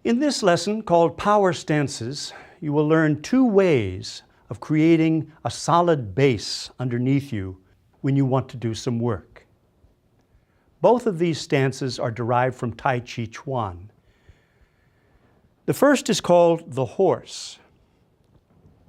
In this lesson called Power Stances, you will learn two ways of creating a solid base underneath you when you want to do some work. Both of these stances are derived from Tai Chi Chuan. The first is called the horse.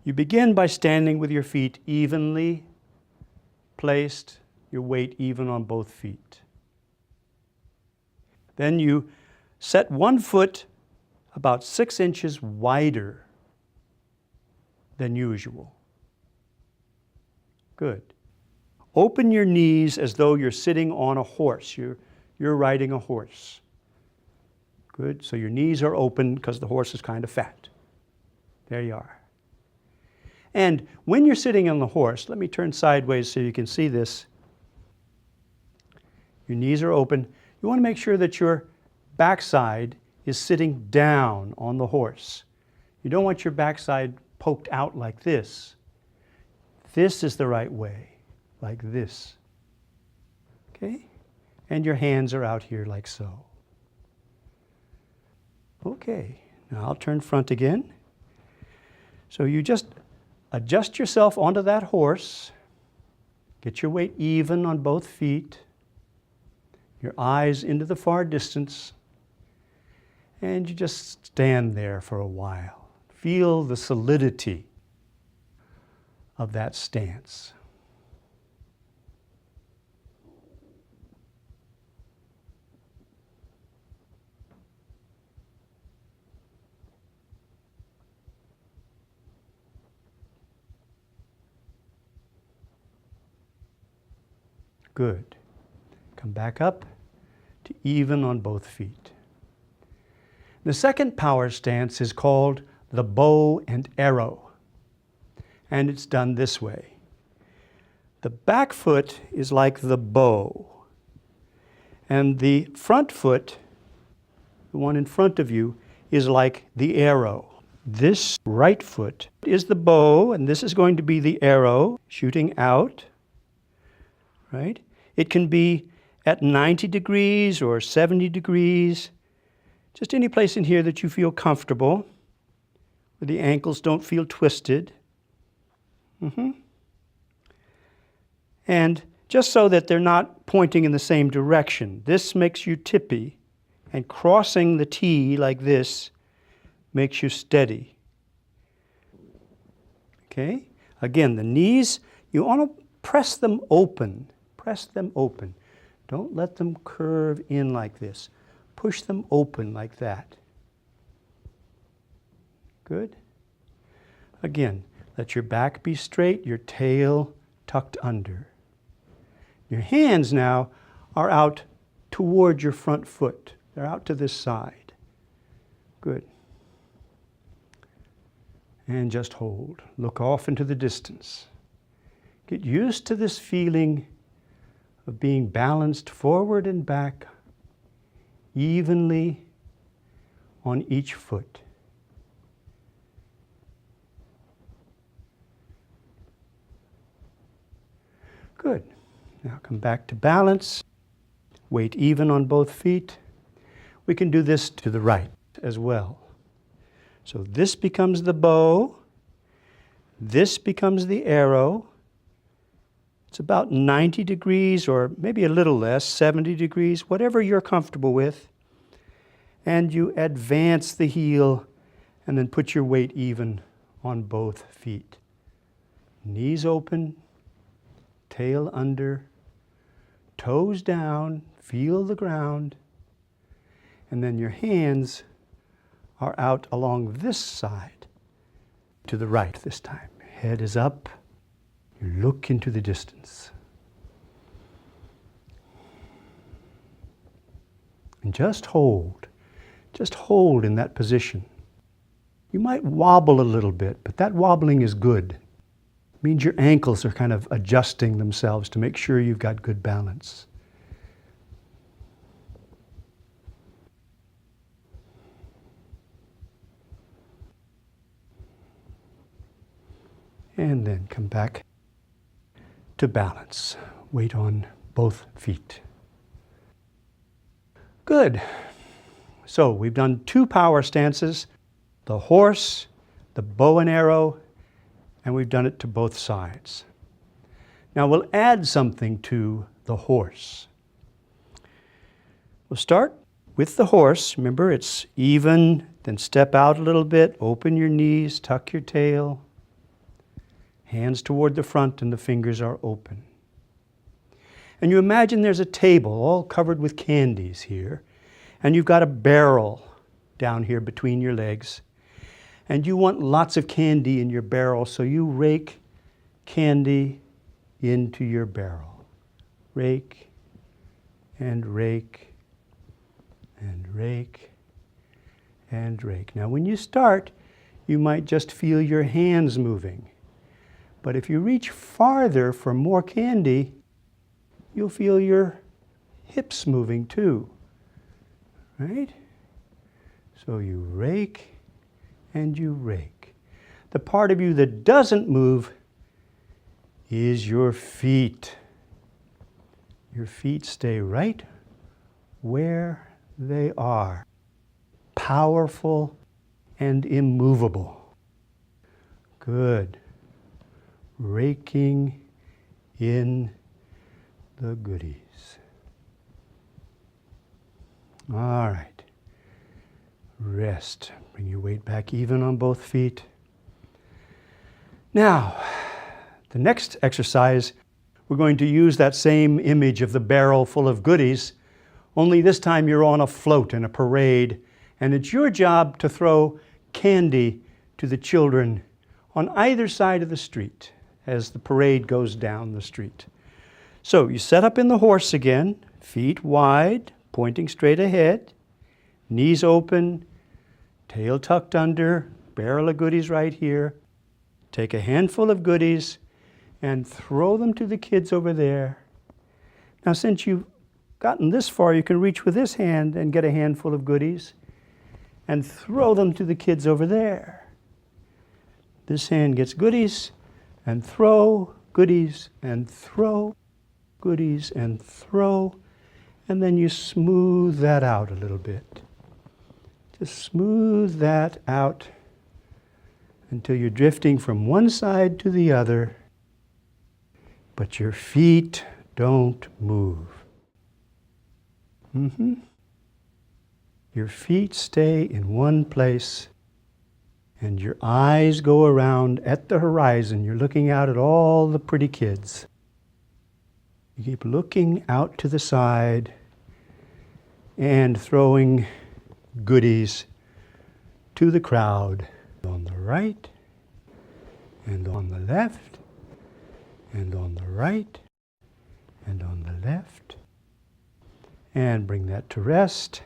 You begin by standing with your feet evenly placed, your weight even on both feet. Then you set one foot about 6 inches wider than usual. Good. Open your knees as though you're sitting on a horse. You're riding a horse. Good. So your knees are open because the horse is kind of fat. There you are. And when you're sitting on the horse, let me turn sideways so you can see this. Your knees are open. You want to make sure that your backside is sitting down on the horse. You don't want your backside poked out like this. This is the right way, like this. Okay? And your hands are out here like so. Okay, now I'll turn front again. So you just adjust yourself onto that horse. Get your weight even on both feet. Your eyes into the far distance. And you just stand there for a while. Feel the solidity of that stance. Good. Come back up to even on both feet. The second power stance is called the bow and arrow, and it's done this way. The back foot is like the bow, and the front foot, the one in front of you, is like the arrow. This right foot is the bow, and this is going to be the arrow shooting out, right? It can be at 90 degrees or 70 degrees, just any place in here that you feel comfortable, where the ankles don't feel twisted. And just so that they're not pointing in the same direction. This makes you tippy, and crossing the T like this makes you steady. Okay? Again, the knees, you want to press them open. Press them open. Don't let them curve in like this. Push them open like that. Good. Again, let your back be straight, your tail tucked under. Your hands now are out toward your front foot. They're out to this side. Good. And just hold. Look off into the distance. Get used to this feeling of being balanced forward and back evenly on each foot. Good. Now come back to balance. Weight even on both feet. We can do this to the right as well. So this becomes the bow. This becomes the arrow. It's about 90 degrees or maybe a little less, 70 degrees, whatever you're comfortable with. And you advance the heel and then put your weight even on both feet. Knees open, tail under, toes down, feel the ground. And then your hands are out along this side, to the right this time. Head is up. You look into the distance. And just hold in that position. You might wobble a little bit, but that wobbling is good. It means your ankles are kind of adjusting themselves to make sure you've got good balance. And then come back to balance. Weight on both feet. Good. So we've done 2 power stances, the horse, the bow and arrow, and we've done it to both sides. Now we'll add something to the horse. We'll start with the horse. Remember, it's even, then step out a little bit, open your knees, tuck your tail, hands toward the front and the fingers are open. And you imagine there's a table all covered with candies here, and you've got a barrel down here between your legs, and you want lots of candy in your barrel, so you rake candy into your barrel. Rake and rake and rake and rake. Now when you start, you might just feel your hands moving. But if you reach farther for more candy, you'll feel your hips moving too. Right? So you rake and you rake. The part of you that doesn't move is your feet. Your feet stay right where they are, powerful and immovable. Good. Raking in the goodies. All right. Rest. Bring your weight back even on both feet. Now, the next exercise, we're going to use that same image of the barrel full of goodies, only this time you're on a float in a parade, and it's your job to throw candy to the children on either side of the street as the parade goes down the street. So you set up in the horse again, feet wide, pointing straight ahead, knees open, tail tucked under, barrel of goodies right here. Take a handful of goodies and throw them to the kids over there. Now since you've gotten this far, you can reach with this hand and get a handful of goodies and throw them to the kids over there. This hand gets goodies and throw, goodies and throw, goodies and throw, and then you smooth that out a little bit. Just smooth that out until you're drifting from one side to the other, but your feet don't move. Your feet stay in one place and your eyes go around at the horizon. You're looking out at all the pretty kids. You keep looking out to the side and throwing goodies to the crowd on the right and on the left and on the right and on the left. And bring that to rest.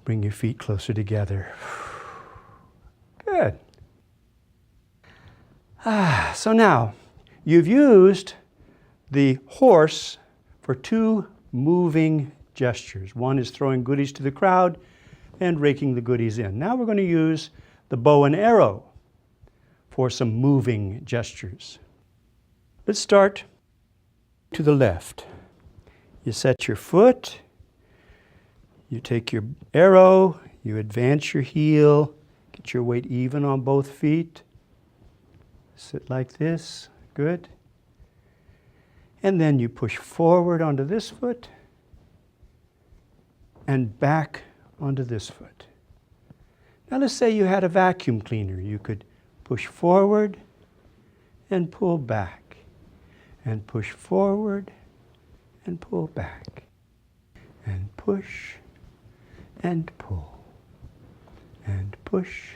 Bring your feet closer together. Good. So now, you've used the horse for 2 moving gestures. One is throwing goodies to the crowd and raking the goodies in. Now we're going to use the bow and arrow for some moving gestures. Let's start to the left. You set your foot, you take your arrow, you advance your heel, get your weight even on both feet. Sit like this, good. And then you push forward onto this foot and back onto this foot. Now let's say you had a vacuum cleaner. You could push forward and pull back, and push forward and pull back, and push and pull, and push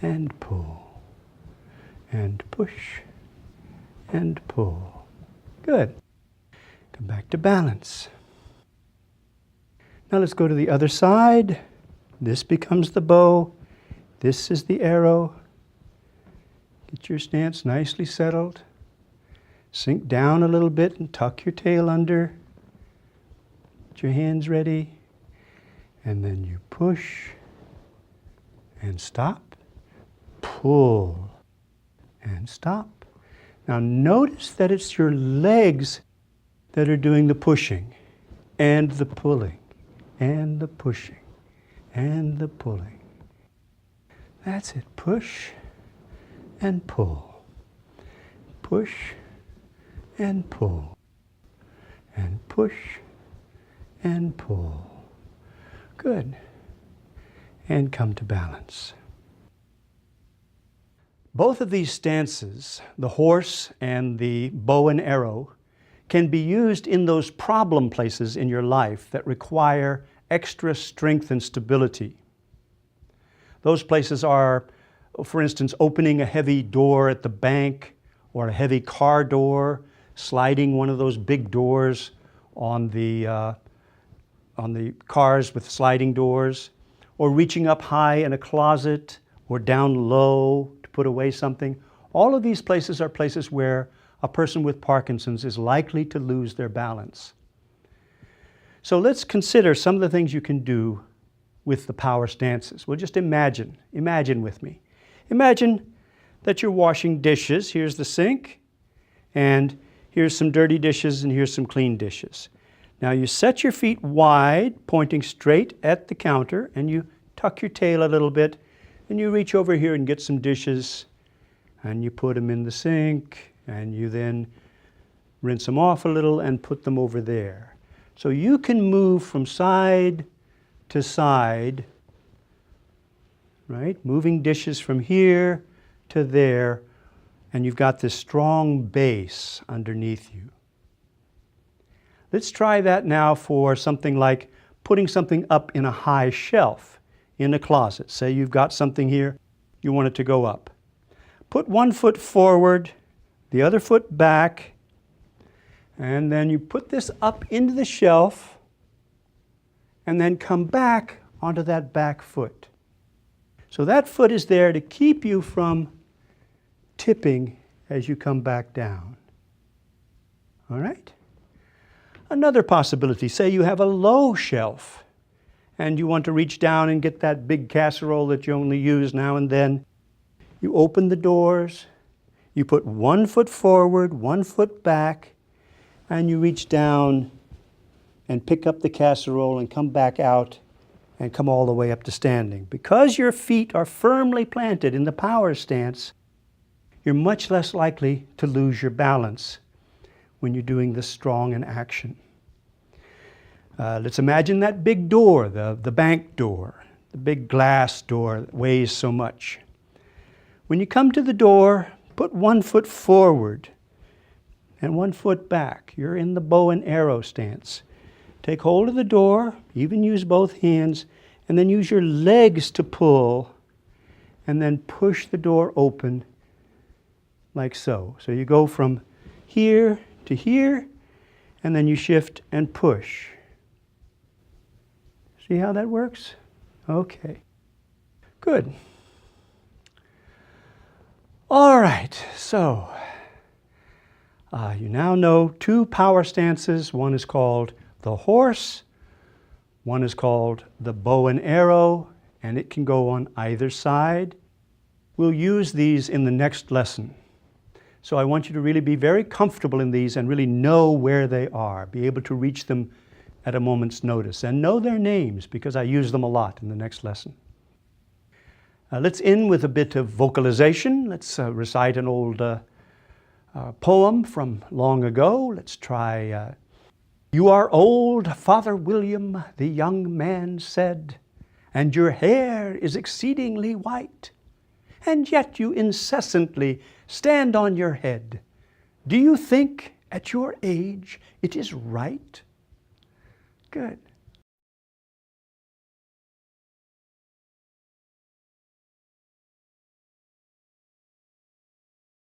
and pull, and push and pull. Good. Come back to balance. Now let's go to the other side. This becomes the bow. This is the arrow. Get your stance nicely settled. Sink down a little bit and tuck your tail under. Get your hands ready. And then you push and stop. Pull and stop. Now notice that it's your legs that are doing the pushing and the pulling and the pushing and the pulling. That's it. Push and pull. Push and pull. And push and pull. Good. And come to balance. Both of these stances, the horse and the bow and arrow, can be used in those problem places in your life that require extra strength and stability. Those places are, for instance, opening a heavy door at the bank or a heavy car door, sliding one of those big doors on the cars with sliding doors, or reaching up high in a closet or down low to put away something. All of these places are places where a person with Parkinson's is likely to lose their balance. So let's consider some of the things you can do with the power stances. Well, just imagine with me. Imagine that you're washing dishes. Here's the sink, and here's some dirty dishes, and here's some clean dishes. Now you set your feet wide, pointing straight at the counter, and you tuck your tail a little bit, and you reach over here and get some dishes, and you put them in the sink, and you then rinse them off a little and put them over there. So you can move from side to side, right? Moving dishes from here to there, and you've got this strong base underneath you. Let's try that now for something like putting something up in a high shelf in a closet. Say you've got something here, you want it to go up. Put one foot forward, the other foot back, and then you put this up into the shelf and then come back onto that back foot. So that foot is there to keep you from tipping as you come back down. All right? Another possibility, say you have a low shelf and you want to reach down and get that big casserole that you only use now and then. You open the doors, you put one foot forward, one foot back, and you reach down and pick up the casserole and come back out and come all the way up to standing. Because your feet are firmly planted in the power stance, you're much less likely to lose your balance when you're doing this strong in action. Let's imagine that big door, the bank door, the big glass door that weighs so much. When you come to the door, put one foot forward and one foot back. You're in the bow and arrow stance. Take hold of the door, even use both hands, and then use your legs to pull, and then push the door open like so. So you go from here to here, and then you shift and push. See how that works? Okay. Good. All right, so you now know two power stances. One is called the horse, one is called the bow and arrow, and it can go on either side. We'll use these in the next lesson. So I want you to really be very comfortable in these and really know where they are, be able to reach them at a moment's notice, and know their names because I use them a lot in the next lesson. Let's end with a bit of vocalization. Let's recite an old poem from long ago. Let's try, "You are old, Father William," the young man said, "and your hair is exceedingly white, and yet you incessantly stand on your head. Do you think at your age it is right?" Good.